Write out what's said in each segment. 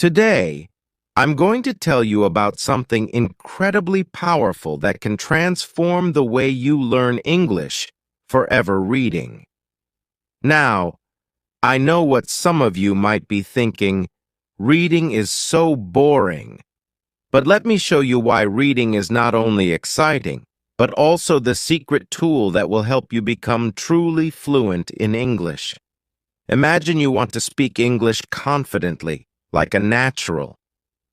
Today, I'm going to tell you about something incredibly powerful that can transform the way you learn English: forever reading. Now, I know what some of you might be thinking: reading is so boring. But let me show you why reading is not only exciting, but also the secret tool that will help you become truly fluent in English. Imagine you want to speak English confidently, like a natural.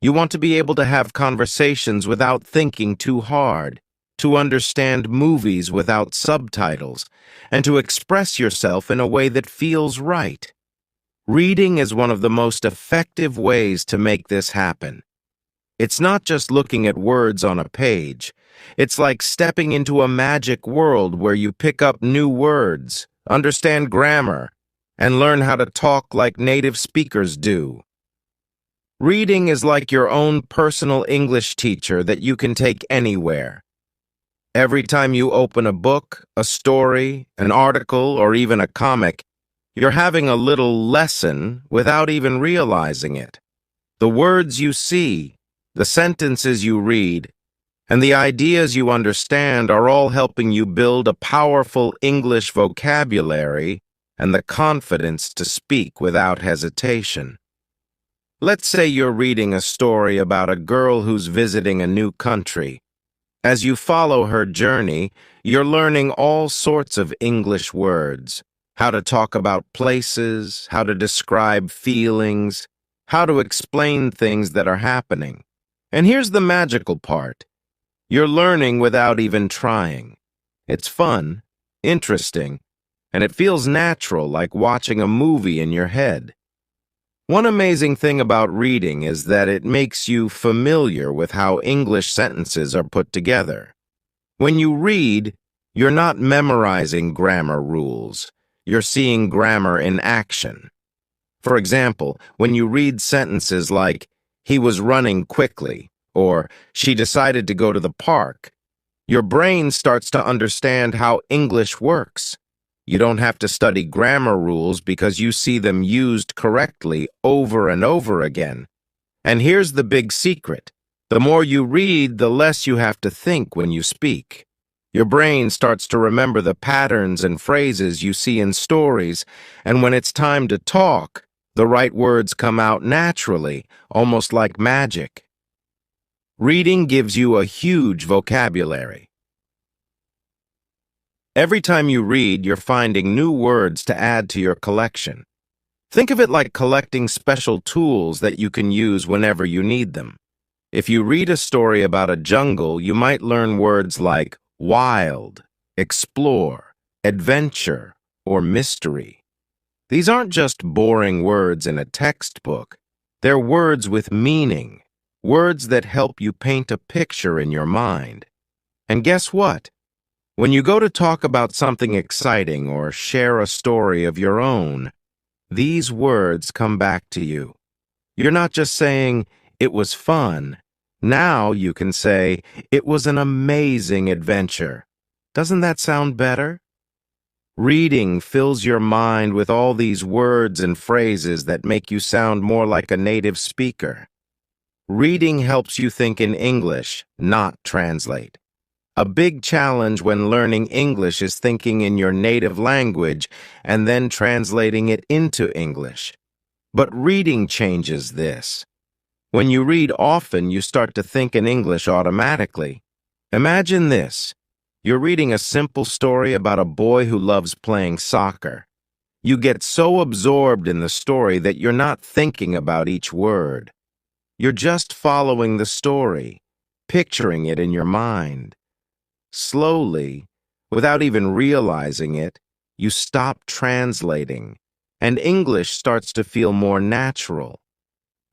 You want to be able to have conversations without thinking too hard, to understand movies without subtitles, and to express yourself in a way that feels right. Reading is one of the most effective ways to make this happen. It's not just looking at words on a page. It's like stepping into a magic world where you pick up new words, understand grammar, and learn how to talk like native speakers do. Reading is like your own personal English teacher that you can take anywhere. Every time you open a book, a story, an article, or even a comic, you're having a little lesson without even realizing it. The words you see, the sentences you read, and the ideas you understand are all helping you build a powerful English vocabulary and the confidence to speak without hesitation. Let's say you're reading a story about a girl who's visiting a new country. As you follow her journey, you're learning all sorts of English words: how to talk about places, how to describe feelings, how to explain things that are happening. And here's the magical part: you're learning without even trying. It's fun, interesting, and it feels natural, like watching a movie in your head. One amazing thing about reading is that it makes you familiar with how English sentences are put together. When you read, you're not memorizing grammar rules. You're seeing grammar in action. For example, when you read sentences like, "He was running quickly," or "She decided to go to the park," your brain starts to understand how English works. You don't have to study grammar rules because you see them used correctly over and over again. And here's the big secret: the more you read, the less you have to think when you speak. Your brain starts to remember the patterns and phrases you see in stories, and when it's time to talk, the right words come out naturally, almost like magic. Reading gives you a huge vocabulary. Every time you read, you're finding new words to add to your collection. Think of it like collecting special tools that you can use whenever you need them. If you read a story about a jungle, you might learn words like wild, explore, adventure, or mystery. These aren't just boring words in a textbook. They're words with meaning, words that help you paint a picture in your mind. And guess what? When you go to talk about something exciting or share a story of your own, these words come back to you. You're not just saying, "It was fun." Now you can say, "It was an amazing adventure." Doesn't that sound better? Reading fills your mind with all these words and phrases that make you sound more like a native speaker. Reading helps you think in English, not translate. A big challenge when learning English is thinking in your native language and then translating it into English. But reading changes this. When you read often, you start to think in English automatically. Imagine this. You're reading a simple story about a boy who loves playing soccer. You get so absorbed in the story that you're not thinking about each word. You're just following the story, picturing it in your mind. Slowly, without even realizing it, you stop translating, and English starts to feel more natural.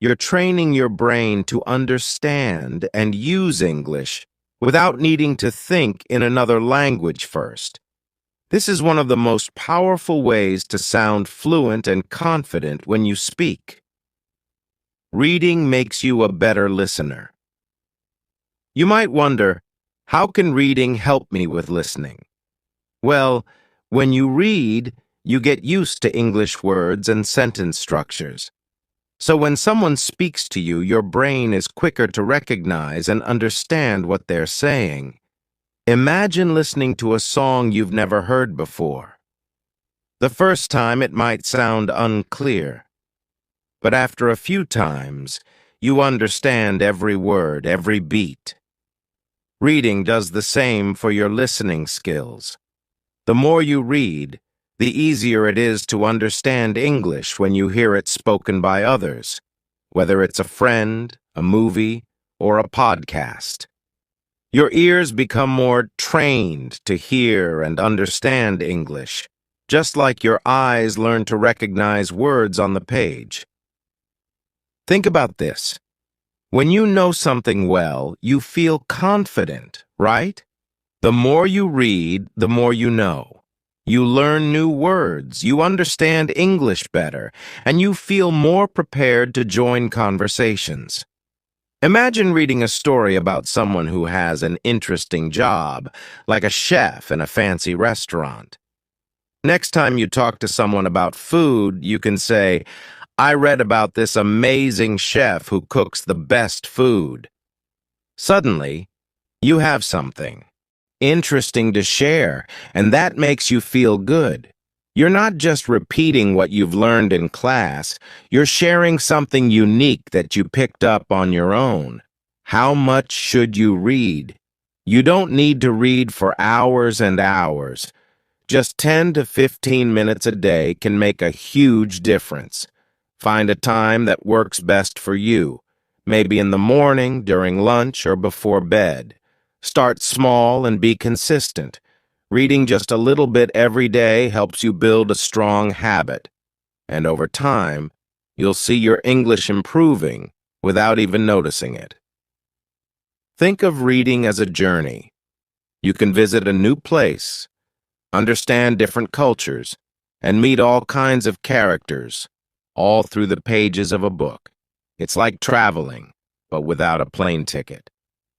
You're training your brain to understand and use English without needing to think in another language first. This is one of the most powerful ways to sound fluent and confident when you speak. Reading makes you a better listener. You might wonder, how can reading help me with listening? Well, when you read, you get used to English words and sentence structures. So when someone speaks to you, your brain is quicker to recognize and understand what they're saying. Imagine listening to a song you've never heard before. The first time it might sound unclear, but after a few times, you understand every word, every beat. Reading does the same for your listening skills. The more you read, the easier it is to understand English when you hear it spoken by others, whether it's a friend, a movie, or a podcast. Your ears become more trained to hear and understand English, just like your eyes learn to recognize words on the page. Think about this. When you know something well, you feel confident, right? The more you read, the more you know. You learn new words, you understand English better, and you feel more prepared to join conversations. Imagine reading a story about someone who has an interesting job, like a chef in a fancy restaurant. Next time you talk to someone about food, you can say, "I read about this amazing chef who cooks the best food." Suddenly, you have something interesting to share, and that makes you feel good. You're not just repeating what you've learned in class, you're sharing something unique that you picked up on your own. How much should you read? You don't need to read for hours and hours. Just 10 to 15 minutes a day can make a huge difference. Find a time that works best for you, maybe in the morning, during lunch, or before bed. Start small and be consistent. Reading just a little bit every day helps you build a strong habit. And over time, you'll see your English improving without even noticing it. Think of reading as a journey. You can visit a new place, understand different cultures, and meet all kinds of characters, all through the pages of a book. It's like traveling, but without a plane ticket.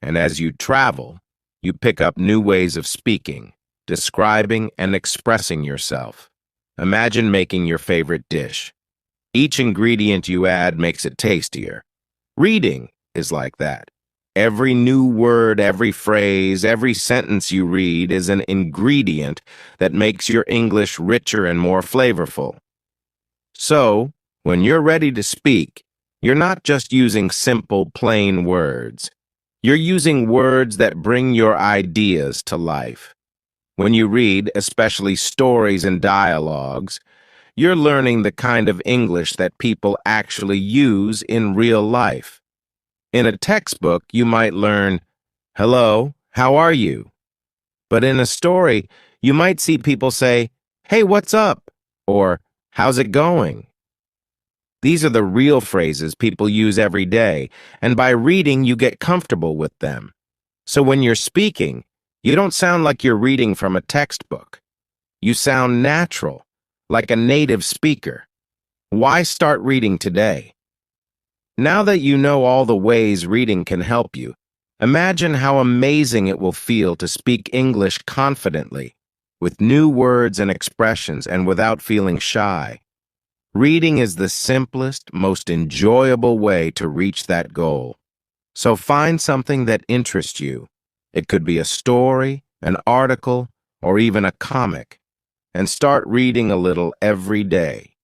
And as you travel, you pick up new ways of speaking, describing, and expressing yourself. Imagine making your favorite dish. Each ingredient you add makes it tastier. Reading is like that. Every new word, every phrase, every sentence you read is an ingredient that makes your English richer and more flavorful. So, when you're ready to speak, you're not just using simple, plain words. You're using words that bring your ideas to life. When you read, especially stories and dialogues, you're learning the kind of English that people actually use in real life. In a textbook, you might learn, "Hello, how are you?" But in a story, you might see people say, "Hey, what's up?" or "How's it going?" These are the real phrases people use every day, and by reading, you get comfortable with them. So when you're speaking, you don't sound like you're reading from a textbook. You sound natural, like a native speaker. Why start reading today? Now that you know all the ways reading can help you, imagine how amazing it will feel to speak English confidently, with new words and expressions and without feeling shy. Reading is the simplest, most enjoyable way to reach that goal. So find something that interests you. It could be a story, an article, or even a comic, and start reading a little every day.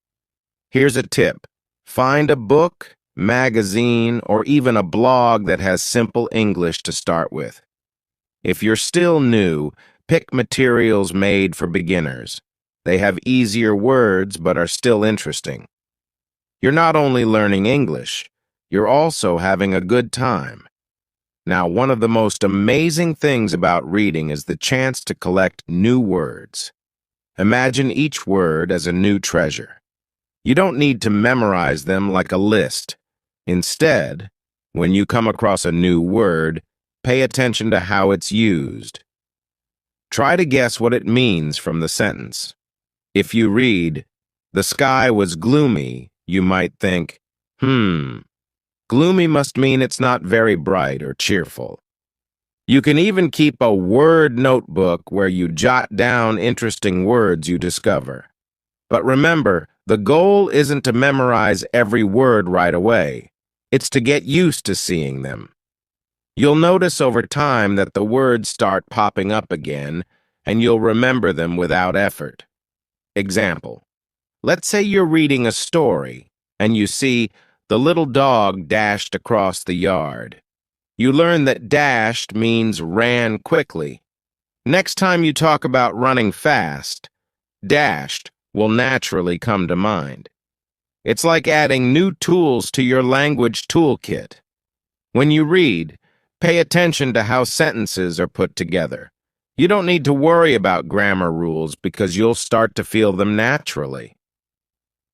Here's a tip. Find a book, magazine, or even a blog that has simple English to start with. If you're still new, pick materials made for beginners. They have easier words but are still interesting. You're not only learning English, you're also having a good time. Now, one of the most amazing things about reading is the chance to collect new words. Imagine each word as a new treasure. You don't need to memorize them like a list. Instead, when you come across a new word, pay attention to how it's used. Try to guess what it means from the sentence. If you read, "The sky was gloomy," you might think, gloomy must mean it's not very bright or cheerful. You can even keep a word notebook where you jot down interesting words you discover. But remember, the goal isn't to memorize every word right away. It's to get used to seeing them. You'll notice over time that the words start popping up again, and you'll remember them without effort. Example: let's say you're reading a story, and you see the little dog dashed across the yard. You learn that dashed means ran quickly. Next time you talk about running fast, dashed will naturally come to mind. It's like adding new tools to your language toolkit. When you read, pay attention to how sentences are put together. You don't need to worry about grammar rules because you'll start to feel them naturally.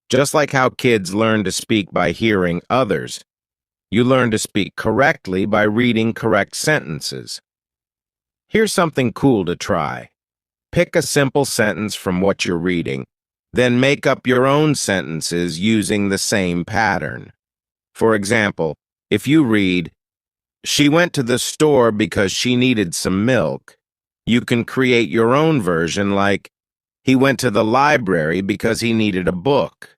Just like how kids learn to speak by hearing others, you learn to speak correctly by reading correct sentences. Here's something cool to try. Pick a simple sentence from what you're reading, then make up your own sentences using the same pattern. For example, if you read, "She went to the store because she needed some milk," you can create your own version like, "He went to the library because he needed a book."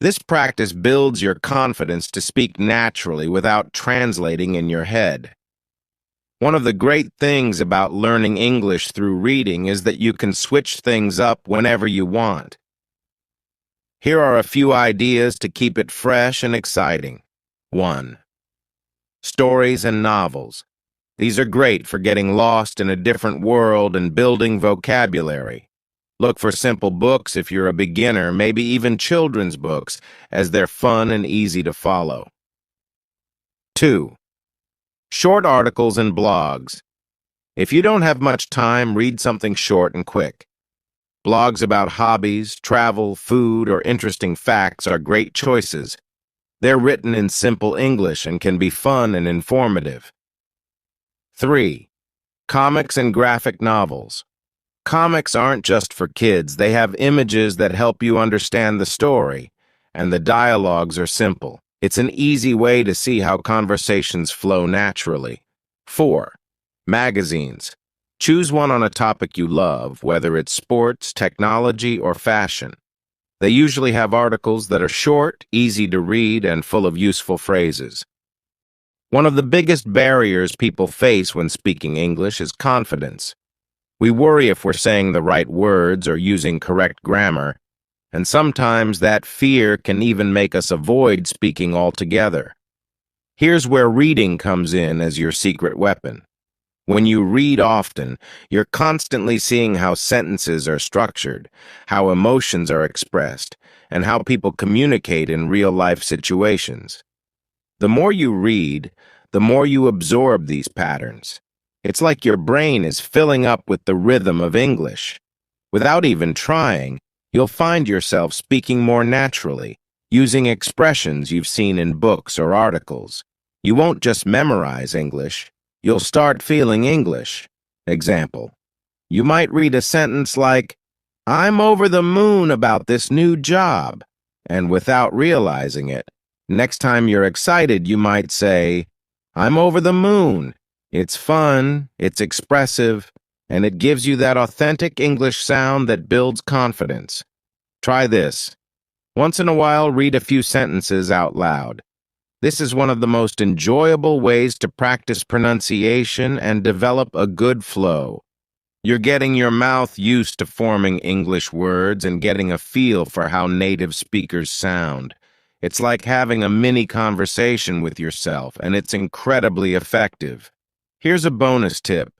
This practice builds your confidence to speak naturally without translating in your head. One of the great things about learning English through reading is that you can switch things up whenever you want. Here are a few ideas to keep it fresh and exciting. 1. Stories and novels. These are great for getting lost in a different world and building vocabulary. Look for simple books if you're a beginner, maybe even children's books, as they're fun and easy to follow. 2. Short articles and blogs. If you don't have much time, read something short and quick. Blogs about hobbies, travel, food, or interesting facts are great choices. They're written in simple English and can be fun and informative. 3. Comics and graphic novels. Comics aren't just for kids. They have images that help you understand the story, and the dialogues are simple. It's an easy way to see how conversations flow naturally. 4. Magazines. Choose one on a topic you love, whether it's sports, technology, or fashion. They usually have articles that are short, easy to read, and full of useful phrases. One of the biggest barriers people face when speaking English is confidence. We worry if we're saying the right words or using correct grammar, and sometimes that fear can even make us avoid speaking altogether. Here's where reading comes in as your secret weapon. When you read often, you're constantly seeing how sentences are structured, how emotions are expressed, and how people communicate in real-life situations. The more you read, the more you absorb these patterns. It's like your brain is filling up with the rhythm of English. Without even trying, you'll find yourself speaking more naturally, using expressions you've seen in books or articles. You won't just memorize English, you'll start feeling English. Example: you might read a sentence like, "I'm over the moon about this new job," and without realizing it, next time you're excited, you might say, "I'm over the moon." It's fun, it's expressive, and it gives you that authentic English sound that builds confidence. Try this. Once in a while, read a few sentences out loud. This is one of the most enjoyable ways to practice pronunciation and develop a good flow. You're getting your mouth used to forming English words and getting a feel for how native speakers sound. It's like having a mini conversation with yourself, and it's incredibly effective. Here's a bonus tip.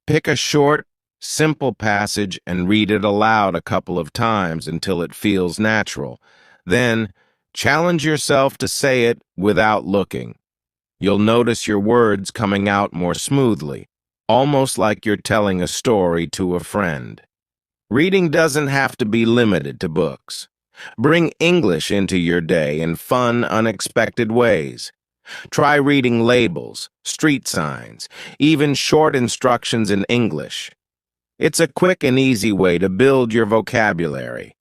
Pick a short, simple passage and read it aloud a couple of times until it feels natural. Then, challenge yourself to say it without looking. You'll notice your words coming out more smoothly, almost like you're telling a story to a friend. Reading doesn't have to be limited to books. Bring English into your day in fun, unexpected ways. Try reading labels, street signs, even short instructions in English. It's a quick and easy way to build your vocabulary.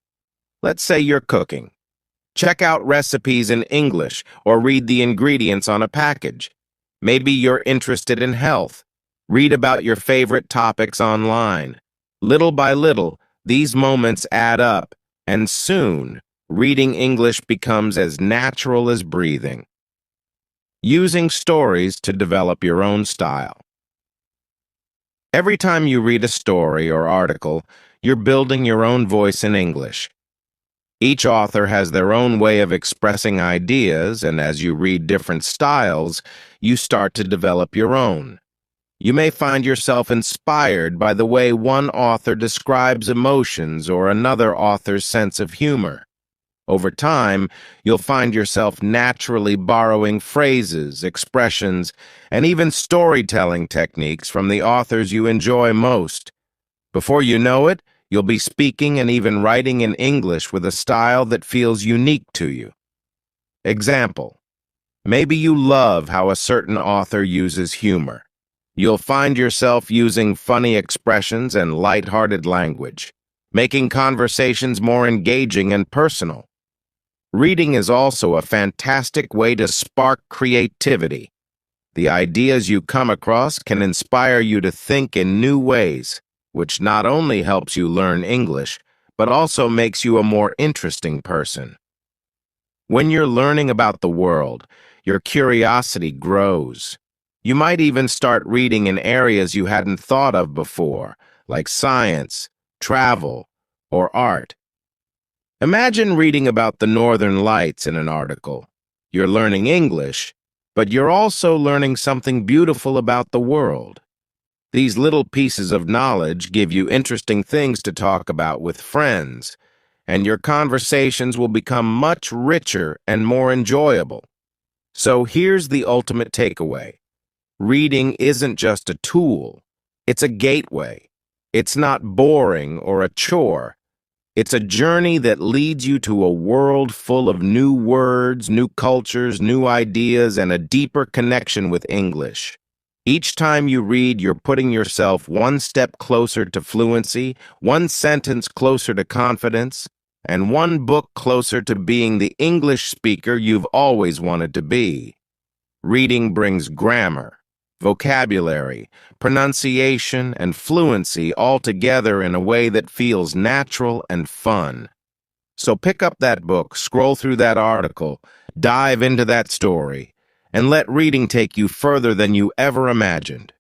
Let's say you're cooking. Check out recipes in English or read the ingredients on a package. Maybe you're interested in health. Read about your favorite topics online. Little by little, These moments add up, and soon, reading English becomes as natural as breathing. Using stories to develop your own style. Every time you read a story or article, you're building your own voice in English. Each author has their own way of expressing ideas, and as you read different styles, you start to develop your own. You may find yourself inspired by the way one author describes emotions or another author's sense of humor. Over time, you'll find yourself naturally borrowing phrases, expressions, and even storytelling techniques from the authors you enjoy most. Before you know it, you'll be speaking and even writing in English with a style that feels unique to you. Example: maybe you love how a certain author uses humor. You'll find yourself using funny expressions and light-hearted language, making conversations more engaging and personal. Reading is also a fantastic way to spark creativity. The ideas you come across can inspire you to think in new ways, which not only helps you learn English, but also makes you a more interesting person. When you're learning about the world, your curiosity grows. You might even start reading in areas you hadn't thought of before, like science, travel, or art. Imagine reading about the Northern Lights in an article. You're learning English, but you're also learning something beautiful about the world. These little pieces of knowledge give you interesting things to talk about with friends, and your conversations will become much richer and more enjoyable. So here's the ultimate takeaway. Reading isn't just a tool, it's a gateway. It's not boring or a chore. It's a journey that leads you to a world full of new words, new cultures, new ideas, and a deeper connection with English. Each time you read, you're putting yourself one step closer to fluency, one sentence closer to confidence, and one book closer to being the English speaker you've always wanted to be. Reading brings grammar, vocabulary, pronunciation, and fluency all together in a way that feels natural and fun. So pick up that book, scroll through that article, dive into that story, and let reading take you further than you ever imagined.